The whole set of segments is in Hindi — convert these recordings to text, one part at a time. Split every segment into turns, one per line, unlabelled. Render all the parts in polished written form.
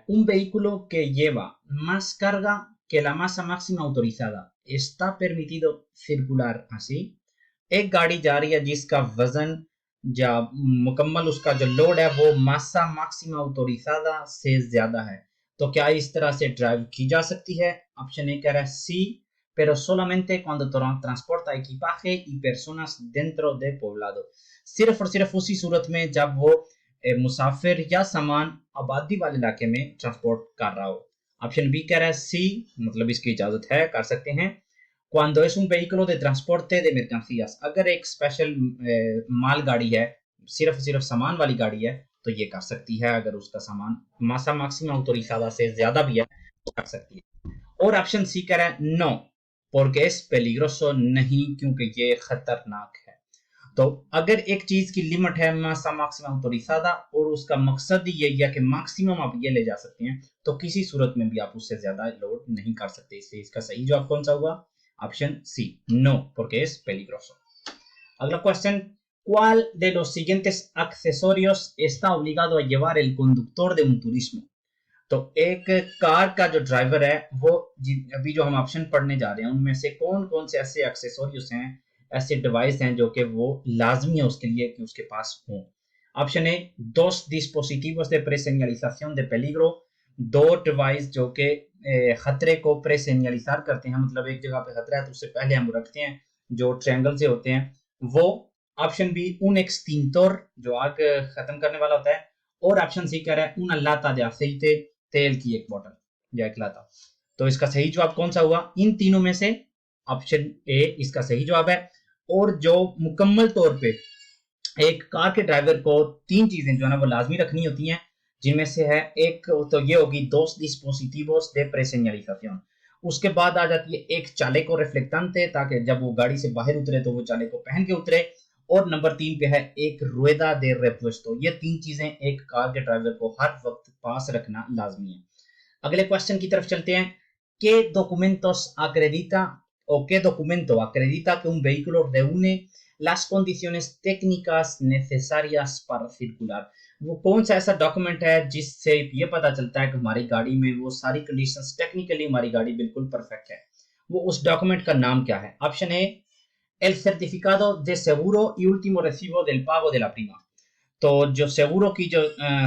un vehículo que lleva más carga que la masa máxima autorizada, está permitido circular así? एक गाड़ी जा रही है जिसका वजन या मुकम्मल उसका जो लोड है वो मासा मैक्सिमा ऑटोरिजादा से ज्यादा है, तो क्या इस तरह से ड्राइव की जा सकती है? ऑप्शन ए कह रहा है सी, pero solamente cuando transporta equipaje y personas dentro de poblado, सिर्फ और सिर्फ उसी सूरत में जब वो मुसाफिर या सामान आबादी वाले इलाके में ट्रांसपोर्ट कर रहा हो। ऑप्शन बी कह रहा है सी, मतलब इसकी इजाजत है, कर सकते हैं। Cuando es un vehículo de transporte de mercancías, अगर एक स्पेशल माल गाड़ी है, सिर्फ सामान वाली गाड़ी है, तो ये कर सकती है। अगर उसका सामान मासा मैक्सिमा ऑटोरिजादा से ज्यादा भी है तो कर सकती है। और ऑप्शन सी कह रहा है नो, porque es peligroso, नहीं क्योंकि ये खतरनाक है। तो अगर एक चीज की लिमिट है मासा मैक्सिमा ऑटोरिजादा और उसका मकसद ही यही है कि मैक्सिमम आप ये ले जा सकते हैं, तो किसी सूरत में भी आप उससे ज्यादा लोड नहीं कर सकते। इसलिए इसका सही जवाब कौन सा हुआ? Option C, no, porque es peligroso. Agla question, ¿cuál de los siguientes accesorios está obligado a llevar el conductor de un turismo? तो एक कार का जो ड्राइवर है वो अभी जो हम ऑप्शन पढ़ने जा रहे हैं उनमें से कौन कौन से ऐसे एक्सेसोरियस हैं, ऐसे डिवाइस हैं जो कि वो लाजमी है उसके लिए कि उसके पास हों। Option A, dos dispositivos de preseñalización de peligro, दो डिवाइस जो कि खतरे को प्रेसेनियलाइजर करते हैं, मतलब एक जगह पे खतरा है तो उससे पहले हम रखते हैं, जो ट्रायंगल से होते हैं वो। ऑप्शन बी, un extintor, जो आग खत्म करने वाला होता है। और ऑप्शन सी कह रहा है una lata de aceite, तेल की एक बोतल या एक लाता। तो इसका सही जवाब कौन सा हुआ इन तीनों में से? ऑप्शन ए इसका सही जवाब है। और जो मुकम्मल तौर पे एक कार के ड्राइवर को तीन चीजें जो है ना वो लाजमी रखनी होती हैं, जिनमें से है एक तो ये होगी dos dispositivos de preseñalización, उसके बाद आ जाती है एक चालेको रिफ्लेक्टेंटे, ताकि जब वो गाड़ी से बाहर उतरे तो वो चालेको पहन के उतरे। और नंबर 3 पे है एक rueda de repuesto। ये तीन चीजें एक कार के ड्राइवर को हर वक्त पास रखना लाजमी है। अगले क्वेश्चन की तरफ चलते हैं। ¿Qué documentos acredita o qué documento acredita que un vehículo reúne las condiciones técnicas necesarias para circular? वो कौन सा ऐसा डॉक्यूमेंट है जिससे ये पता चलता है कि हमारी गाड़ी में वो सारी कंडीशंस, टेक्निकली हमारी गाड़ी बिल्कुल परफेक्ट है? वो उस डॉक्यूमेंट का नाम क्या है? Option A, el certificado de seguro y último recibo del pago de la prima। तो जो सेगुरो की जो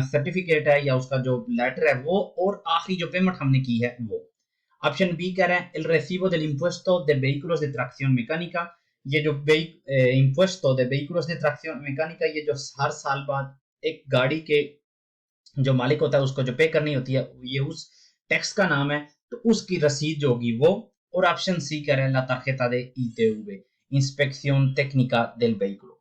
सर्टिफिकेट है या उसका जो लेटर है वो, और आखिरी जो पेमेंट हमने की है वो। ऑप्शन बी कह रहे हैं el recibo del impuesto de vehículos de tracción mecánica। ये जो impuesto de vehículos de tracción mecánica, ये जो हर साल बाद एक गाड़ी के जो मालिक होता है उसको जो पे करनी होती है, ये उस टैक्स का नाम है, तो उसकी रसीद जो होगी वो। और ऑप्शन सी कह रहे हैं la tarjeta de ITV, inspection टेक्निका del vehículo।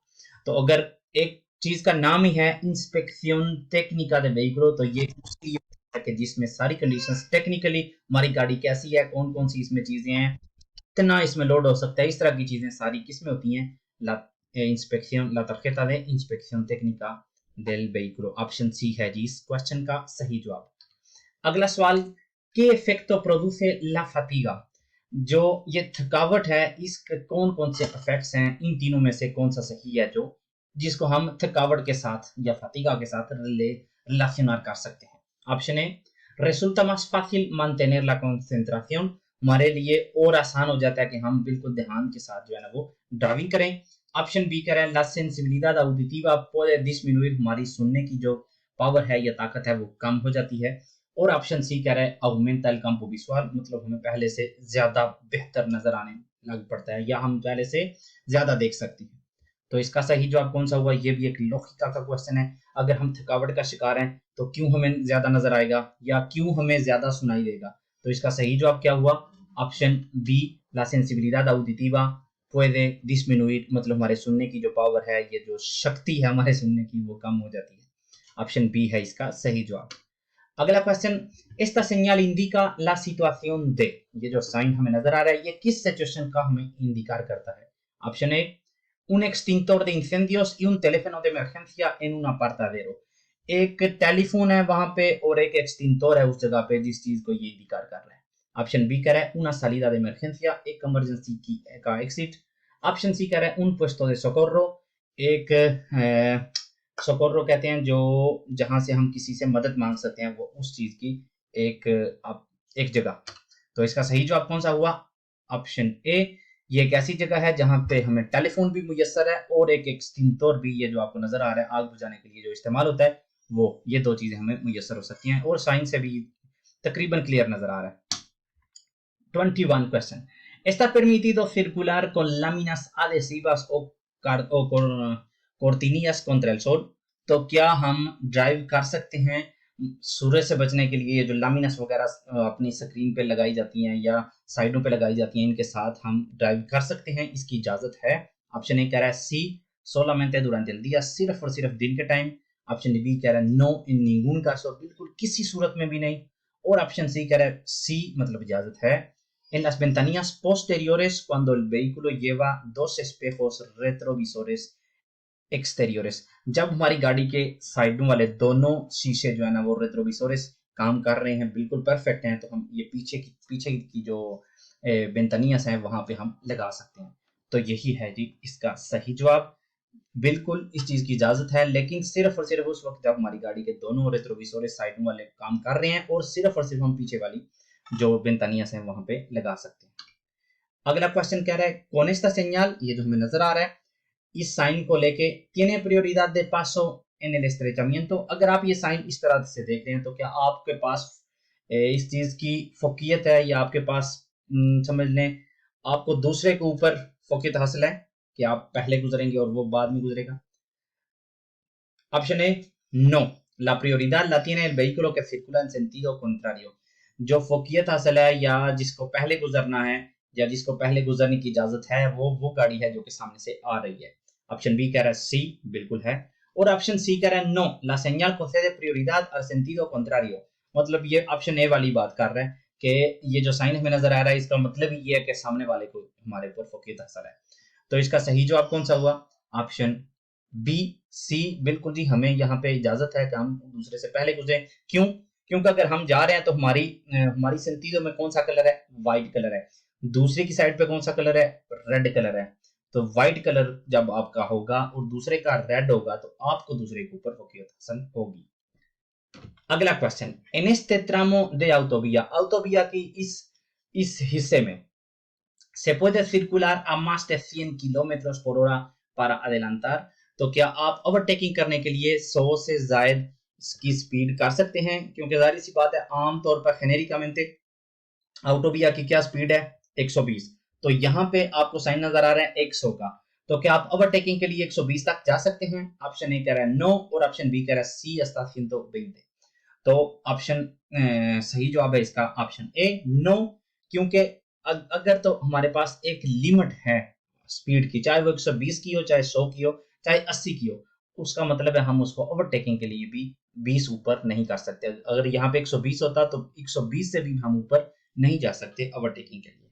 तो अगर एक चीज का नाम ही है इंस्पेक्शन टेक्निका दे व्हीकल, तो ये उसकी है कि जिसमें सारी कंडीशंस टेक्निकली हमारी गाड़ी कैसी है, कौन कौन सी इसमें चीजें हैं, कितना इसमें लोड हो सकता है, इस तरह की चीजें सारी किसमें होती हैं? ला इंस्पेक्शन, ला tarjeta de इंस्पेक्शन टेक्निका del vehículo। ऑप्शन सी है जी इस क्वेश्चन का सही जवाब। अगला सवाल, ¿qué efecto produce la fatiga? जो ये थकावट है इसके कौन कौन से इफेक्ट्स हैं, इन तीनों में से कौन सा सही है जो जिसको हम थकावट के साथ या फटीगा के साथ रिलेशनर कर सकते हैं? Option A, resulta más fácil mantener la concentración, हमारे लिए और आसान हो जाता है कि हम बिल्कुल ध्यान के साथ जो है ना वो ड्राइविंग करें। ऑप्शन बी कह रहा है la sensibilidad auditiva puede disminuir, हमारी सुनने की जो पावर है या ताकत है वो कम हो जाती है। और ऑप्शन सी कह रहा है aumenta el campo visual, मतलब हमें पहले से ज्यादा बेहतर नजर आने लग पड़ता है या हम पहले से ज्यादा देख सकते हैं। तो इसका सही जवाब कौन सा हुआ? ये भी एक लौकिका का क्वेश्चन है। अगर हम थकावट का शिकार हैं तो क्यों हमें ज्यादा नजर आएगा या क्यों हमें ज्यादा सुनाई देगा? तो इसका सही जवाब क्या हुआ? Option B, la sensibilidad auditiva puede disminuir, मतलब हमारे सुनने की जो पावर है, ये जो शक्ति है हमारे सुनने की, वो कम हो जाती है। ऑप्शन बी है इसका सही जवाब। अगला question, esta señal indica la situación de, ये जो साइन हमें नजर आ रहा है ये किस सिचुएशन का हमें इंडिकेट करता है? Option A, un extintor de incendios y un teléfono de emergencia en un apartadero। एक टेलीफोन है वहां पे और एक एक्सटिंक्टर है उस जगह पे जिस चीज को ये इंडिकेट कर रहा है। ऑप्शन बी कह रहा है una salida de emergencia, एक इमरजेंसी की का एग्जिट। ऑप्शन सी कह रहा है un puesto de socorro, एक सोcorro कहते हैं जो जहां से हम किसी से मदद मांग सकते हैं, वो उस चीज की एक एक जगह। तो इसका सही जवाब कौन सा हुआ? Option A. ये एक ऐसी जगह है जहां पे हमें टेलीफोन भी मुयस्सर है और एक एक्सटिंक्टर भी, ये जो आपको नजर आ रहा है आग बुझाने के लिए जो इस्तेमाल होता है, वो ये दो चीजें हमें मुयस्सर हो सकती हैं और साइंस से भी तकरीबन क्लियर नजर आ रहा है। 21 question. Está permitido circular con láminas adhesivas cortinillas contra el sol. तो क्या हम ड्राइव कर सकते हैं सूरज से बचने के लिए? जो लामिनस वगैरह अपनी स्क्रीन पे लगाई जाती हैं या साइडों पे लगाई जाती हैं, इनके साथ हम ड्राइव कर सकते हैं, इसकी इजाजत है। ऑप्शन ए कह रहा है सी, solamente durante el día, सिर्फ और सिर्फ दिन के टाइम। ऑप्शन बी कह रहा है नो इन ningún caso, बिल्कुल किसी सूरत में भी नहीं। और ऑप्शन सी कह रहा है सी मतलब इजाजत है। En las ventanillas posteriores, cuando el vehículo lleva dos espejos retrovisores exteriores, जब हमारी गाड़ी के साइडों वाले दोनों शीशे जो है ना वो रेट्रोविसोरेस काम कर रहे हैं, बिल्कुल परफेक्ट हैं, तो हम ये पीछे की जो वेंटानियास हैं वहां पे हम लगा सकते हैं। तो यही है जी इसका सही जवाब। बिल्कुल इस चीज की इजाजत है, लेकिन सिर्फ और सिर्फ उस वक्त जब हमारी गाड़ी के दोनों रेट्रोविसोरेस साइडों वाले काम कर रहे हैं और सिर्फ हम पीछे वाली जो वेंटानियास हैं वहां पे लगा सकते हैं। अगला क्वेश्चन कह रहा है con esta señal, ये जो हमें नजर आ रहा है इस साइन को लेके, tiene prioridad de paso en el estrechamiento। अगर आप ये साइन इस तरह से देख रहे हैं तो क्या आपके पास इस चीज की फोकियत है, या आपके पास समझ लें आपको दूसरे के ऊपर फोकियत हासिल है कि आप पहले गुजरेंगे और वो बाद में गुजरेगा? ऑप्शन ए नो, la prioridad la tiene el vehículo que circula en sentido contrario। जो फोकियत हासिल है या जिसको पहले गुजरना है या जिसको पहले गुजरने की इजाजत है, वो गाड़ी है जो कि सामने से आ रही है। ऑप्शन बी कह रहा है सी बिल्कुल है, और ऑप्शन सी कह रहा है no, la señal concede prioridad al sentido contrario। मतलब ये ऑप्शन ए वाली बात कर रहा है कि ये जो साइन हमें नजर आ रहा है इसका मतलब ये है कि सामने वाले को हमारे ऊपर फोकियत हासिल है। तो इसका सही जवाब कौन सा हुआ? ऑप्शन बी सी बिल्कुल जी, हमें यहाँ पे इजाजत है कि हम दूसरे से पहले गुजरे। क्यों? क्योंकि अगर हम जा रहे हैं तो हमारी सेंटीजो में कौन सा कलर है? व्हाइट कलर है। दूसरे की साइड पे कौन सा कलर है? रेड कलर है। तो व्हाइट कलर जब आपका होगा और दूसरे का रेड होगा तो आपको दूसरे के ऊपर फोकियत हासिल होगी। अगला question, en este tramo de autovía, autovía की इस हिस्से में se puede circular a más de 100 kilómetros por hora para adelantar। तो क्या आप ओवरटेकिंग करने के लिए 100 से ज्यादा की स्पीड कर सकते हैं? क्योंकि जाहिर सी बात है आमतौर पर जेनेरिकamente ऑटोविया की क्या स्पीड है? 120। तो यहाँ पे आपको साइन नजर आ रहा है 100 का, तो क्या आप ओवरटेकिंग के लिए 120 तक जा सकते हैं? ऑप्शन ए कह रहा है नो और ऑप्शन बी कह रहा है सी hasta 120। तो ऑप्शन सही जवाब है इसका ऑप्शन ए नो, क्योंकि अगर तो हमारे पास एक लिमिट है स्पीड की, चाहे वो 120 की हो, चाहे 100 की हो, चाहे 80 की हो, उसका मतलब है हम उसको ओवरटेकिंग के लिए भी 20 ऊपर नहीं कर सकते। अगर यहाँ पे 120 होता तो 120 से भी हम ऊपर नहीं जा सकते ओवरटेकिंग के लिए।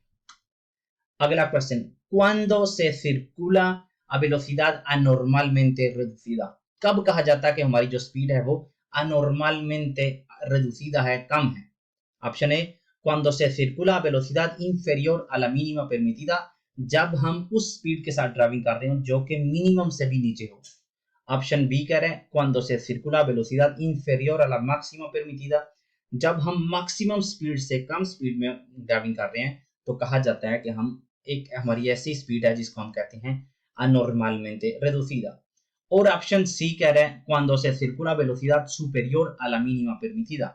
अगला question, cuando se circula a velocidad anormalmente reducida, कब कहा जाता है कि हमारी जो स्पीड है वो anormalmente reducida है, कम है? Option A cuando se circula a velocidad inferior a la mínima permitida, जब हम उस स्पीड के साथ ड्राइविंग कर रहे हो जो कि मिनिमम से भी नीचे हो। ऑप्शन बी कह रहे हैं cuando se circula a velocidad inferior a la máxima permitida, जब हम मैक्सिमम स्पीड से कम स्पीड में ड्राइविंग कर रहे हैं तो कहा जाता है कि हम एक हमारी ऐसी स्पीड है जिसको हम कहते हैं anormalmente reducida। और ऑप्शन सी कह रहे हैं cuando se circula a velocidad superior a la mínima permitida,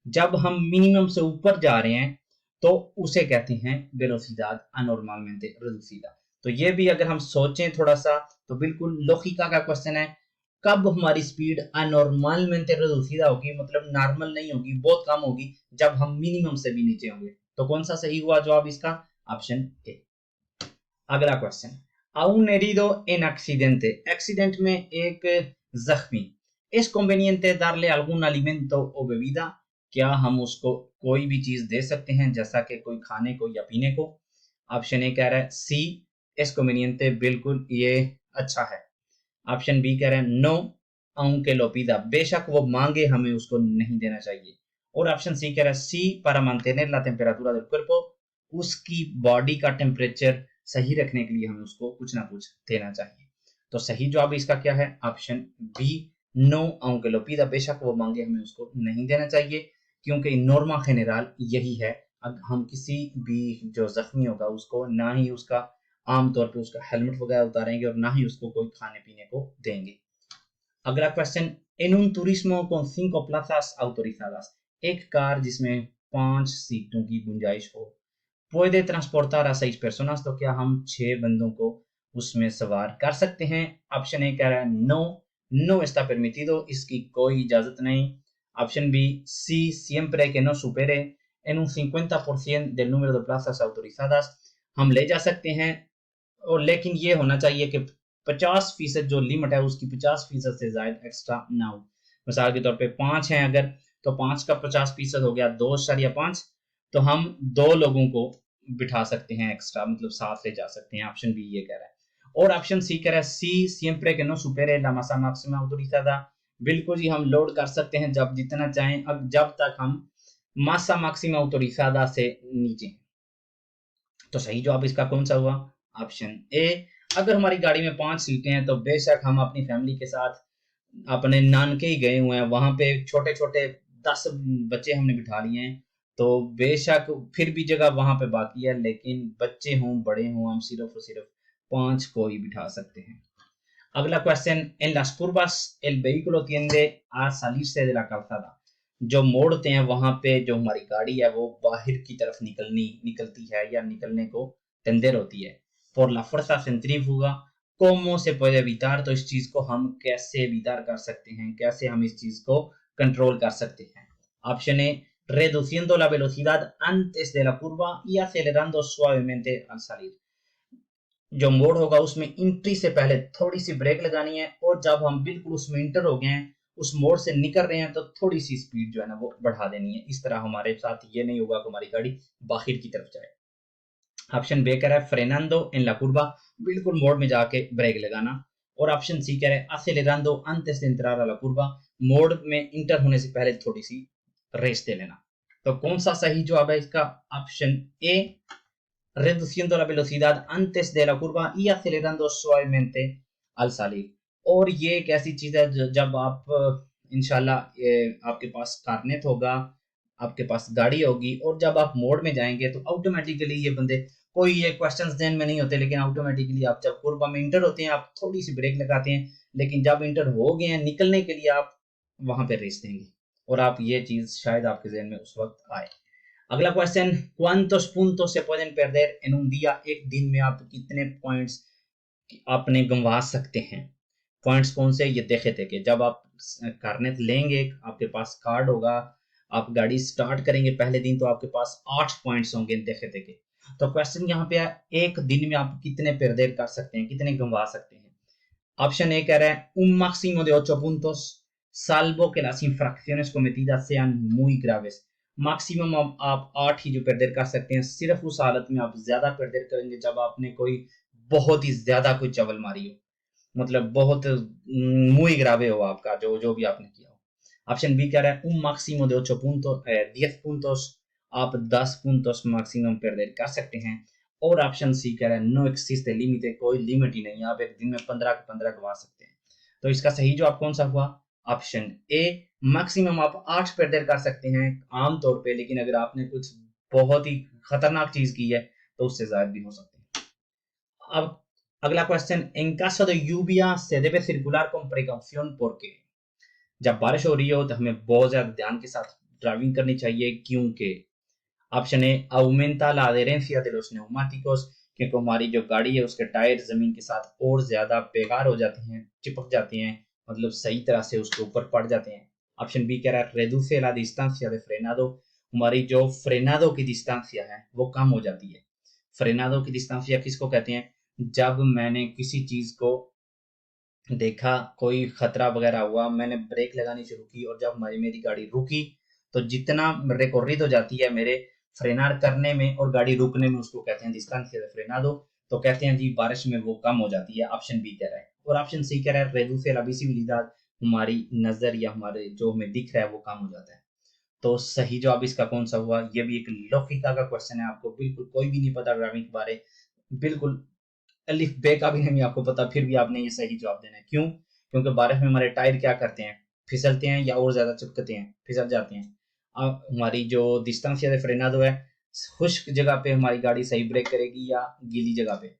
जब हम मिनिमम से ऊपर जा रहे हैं तो उसे कहते हैं वेलोसिडाद अनॉर्मलmente reducida। तो ये भी अगर हम सोचें थोड़ा सा तो बिल्कुल लॉजिका का क्वेश्चन है, कब हमारी स्पीड अनॉर्मलmente reducida होगी, मतलब नॉर्मल नहीं होगी, बहुत कम होगी, जब हम मिनिमम से भी नीचे होंगे। तो कौन सा सही हुआ जवाब इसका? Option A. अगला question, a un herido en accidente, accident में एक जख्मी, es conveniente darle algún alimento o bebida, क्या हम उसको कोई भी चीज दे सकते हैं जैसा कि कोई खाने को या पीने को? ऑप्शन ए कह रहा है सी es conveniente, बिल्कुल ये अच्छा है। ऑप्शन बी कह रहा है नो aunque lo pida, बेशक वो मांगे हमें उसको नहीं देना चाहिए। और ऑप्शन सी कह रहा है सी para mantener la temperatura del cuerpo, उसकी बॉडी का टेम्परेचर सही रखने के लिए हमें उसको कुछ ना कुछ देना चाहिए। तो सही जवाब इसका क्या है? ऑप्शन बी नो aunque lo pida, बेशक वो मांगे हमें उसको नहीं देना चाहिए, क्योंकि नॉर्मा जनरल यही है, हम किसी भी जो जख्मी होगा उसको ना ही उसका आमतौर पे उसका हेलमेट वगैरह उतारेंगे और ना ही उसको कोई खाने पीने को देंगे। अगला question, en un turismo con 5 plazas autorizadas, एक कार जिसमें 5 सीटों की गुंजाइश हो, puede transportar a 6 personas, तो क्या हम 6 बंदों को उसमें सवार कर सकते हैं? ऑप्शन ए कह रहा है नो, नो está permitido, इसकी कोई इजाजत नहीं। Option B, sí siempre que no supere en un 50% del número de plazas autorizadas, हम ले जा सकते हैं, और लेकिन ये होना चाहिए कि 50% जो लिमिट है उसकी 50% से ज्यादा एक्स्ट्रा ना हो। मिसाल के तौर पे 5 हैं अगर, तो 5 का 50% हो गया 2.5, तो हम 2 लोगों को बिठा सकते हैं एक्स्ट्रा, मतलब साथ ले जा सकते हैं। ऑप्शन बी ये कह रहा है। और ऑप्शन सी कह रहा है सी siempre que no supere la masa máxima autorizada, बिल्कुल जी हम लोड कर सकते हैं जब जितना चाहें, अब जब तक हम मासा मैक्सिमा autorizada से नीचे हैं। तो सही जवाब इसका कौन सा हुआ? Option A. अगर हमारी गाड़ी में 5 सीटें हैं तो बेशक हम अपनी फैमिली के साथ अपने नानके ही गए हुए हैं, वहां पे छोटे छोटे 10 बच्चे हमने बिठा लिए हैं, तो बेशक फिर भी जगह वहां पे बाकी है, लेकिन बच्चे हों बड़े हों हम सिर्फ और सिर्फ 5 को ही बिठा सकते हैं। अगला question, en las curvas el vehículo tiende a salirse de la calzada, जो मोड़ते हैं वहां पे जो हमारी गाड़ी है वो बाहर की तरफ निकलती है या निकलने को टेंडर होती है। por la fuerza centrífuga, cómo se puede evitar, तो इस चीज को हम कैसे evitar कर सकते हैं, कैसे हम इस चीज को कंट्रोल कर सकते हैं? Option A, reduciendo la velocidad antes de la curva y acelerando suavemente al salir, जो मोड़ होगा उसमें एंट्री से पहले थोड़ी सी ब्रेक लगानी है, और जब हम बिल्कुल उसमें इंटर हो गए हैं, उस मोड़ से निकल रहे हैं, तो थोड़ी सी स्पीड जो है ना वो बढ़ा देनी है। इस तरह हमारे साथ ये नहीं होगा कि हमारी गाड़ी बाहर की तरफ जाए। ऑप्शन बी कह रहा है फ्रेनांदो इन ला curva, बिल्कुल मोड़ में जाके ब्रेक लगाना। और ऑप्शन सी कह रहा है acelerando antes de entrar a la curva, मोड़ में इंटर होने से पहले थोड़ी सी रेस दे लेना। तो कौन सा सही जवाब है इसका? ऑप्शन ए, reduciendo la velocidad antes de la curva y acelerando suavemente al salir। और ये एक ऐसी चीज है जब आप इंशाल्लाह आपके पास कारनेट होगा, आपके पास गाड़ी होगी, और जब आप मोड़ में जाएंगे तो ऑटोमेटिकली ये बंदे, कोई ये क्वेश्चंस ध्यान में नहीं होते, लेकिन ऑटोमेटिकली आप जब कुर्बा में इंटर होते हैं आप थोड़ी सी ब्रेक लगाते हैं, लेकिन जब इंटर हो गए हैं निकलने के लिए आप वहां पे रेस देंगे, और आप ये चीज शायद आपके जहन में उस वक्त आए। अगला question, cuántos puntos se pueden perder en un día, एक दिन में आप कितने पॉइंट्स आपने गंवा सकते हैं? पॉइंट्स कौन से? ये देखे थे कि जब आप कारनेट लेंगे, आपके पास कार्ड होगा, आप गाड़ी स्टार्ट करेंगे पहले दिन, तो आपके पास 8 पॉइंट्स होंगे देखे थे के। तो क्वेश्चन यहाँ पे है, एक दिन में आप कितने perder कर सकते हैं, कितने गंवा सकते हैं? ऑप्शन ए कह रहा है un máximo de 8 puntos, salvo que las infracciones cometidas sean muy graves, maximum आप 8 ही जो perder कर सकते हैं, सिर्फ उस हालत में आप ज्यादा perder करेंगे जब आपने कोई बहुत ही ज्यादा कोई चवल मारी हो, मतलब बहुत muy grave हो आपका जो जो भी आपने किया हो। ऑप्शन बी कह रहा है un máximo de 8 puntos, 10 puntos, आप 10 puntos मैक्सिमम perder कर सकते हैं। और ऑप्शन सी कह रहा है नो एक्सिस्ट लिमिट, कोई लिमिट ही नहीं, आप एक दिन में 15 के 15 गवा सकते हैं। तो इसका सही जवाब कौन सा हुआ? ऑप्शन ए, मैक्सिमम आप 8 perder कर सकते हैं आमतौर पे, लेकिन अगर आपने कुछ बहुत ही खतरनाक चीज की है तो उससे ज्यादा भी हो सकते हैं। अब अगला question, en caso de lluvia se debe circular con precaución porque, जब बारिश हो रही हो तो हमें बहुत ज्यादा ध्यान के साथ ड्राइविंग करनी चाहिए, क्योंकि option A, aumenta la adherencia de los neumáticos, क्योंकि हमारी जो गाड़ी है उसके टायर जमीन के साथ और ज्यादा बेकार हो जाते हैं, चिपक जाते हैं, मतलब सही तरह से उसके ऊपर पड़ जाते हैं। ऑप्शन बी कह रहा है reduce la distancia de frenado, हमारी जो फ्रेनादो की डिस्टेंसिया है वो कम हो जाती है। फ्रेनादो की डिस्टेंसिया किसको कहते हैं? जब मैंने किसी चीज को देखा, कोई खतरा वगैरह हुआ, मैंने ब्रेक लगानी शुरू की, और जब मेरी गाड़ी रुकी, तो जितना रिकॉर्ड हो जाती है मेरे फ्रेनार करने में और गाड़ी रुकने में, उसको कहते हैं डिस्टेंस फ्रेनादो। तो कहते हैं जी बारिश में वो कम हो जाती है। ऑप्शन बी कह रहा है। और ऑप्शन सी कह रहा है रेडूसे ला विजिबिलिडad, हमारी नजर या हमारे जो हमें दिख रहा है वो कम हो जाता है। तो सही जवाब इसका कौन सा हुआ? ये भी एक लौकिका का क्वेश्चन है, आपको बिल्कुल कोई भी नहीं पता ड्राइविंग के बारे, बिल्कुल अलिफ बे का भी नहीं आपको पता, फिर भी आपने ये सही जवाब देना है। क्यों? क्योंकि बारिश में हमारे टायर क्या करते हैं, फिसलते हैं या और ज्यादा चिपकते हैं, फिसल जाते हैं। अब हमारी जो distancia de frenado है, खुश्क जगह पे हमारी गाड़ी सही ब्रेक करेगी या गीली जगह पे?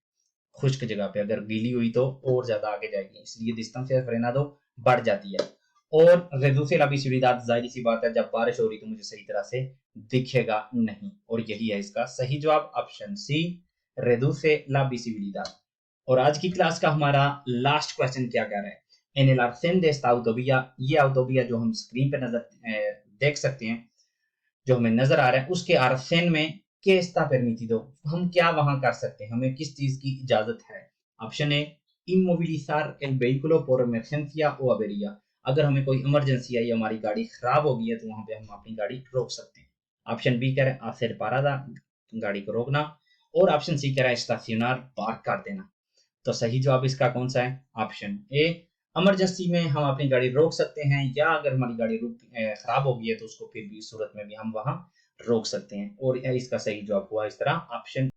खुश्क जगह पे अगर गीली हुई तो और ज्यादा आगे जाएगी, इसलिए distancia de frenado बढ़ जाती है। और reduce la visibilidad, जाहिर सी बात है जब बारिश हो रही तो मुझे सही तरह से दिखेगा नहीं, और यही है इसका सही जवाब, option C, reduce la visibilidad। और आज की क्लास का हमारा लास्ट क्वेश्चन क्या कह रहा है, en el arcén de esta autovía, ये autovía जो हम स्क्रीन पे नजर देख सकते हैं, जो हमें नजर आ रहा है, उसके आरसेन में ¿qué está permitido? हम क्या वहां कर सकते हैं, हमें किस चीज की इजाजत है? Option A, inmovilizar el vehículo por emergencia o avería, अगर हमें कोई इमरजेंसी आई, हमारी गाड़ी खराब हो गई है तो वहां पे हम अपनी गाड़ी रोक सकते हैं। ऑप्शन बी कह रहा है hacer parada, गाड़ी को रोकना। और ऑप्शन सी कह रहा है estacionar, पार्क कर देना। तो सही जवाब इसका कौन सा है? ऑप्शन ए, इमरजेंसी में हम अपनी गाड़ी रोक सकते हैं, या अगर हमारी गाड़ी खराब हो गई है तो उसको फिर भी सूरत में भी हम वहां रोक सकते हैं। और इसका सही जवाब हुआ इस तरह, ऑप्शन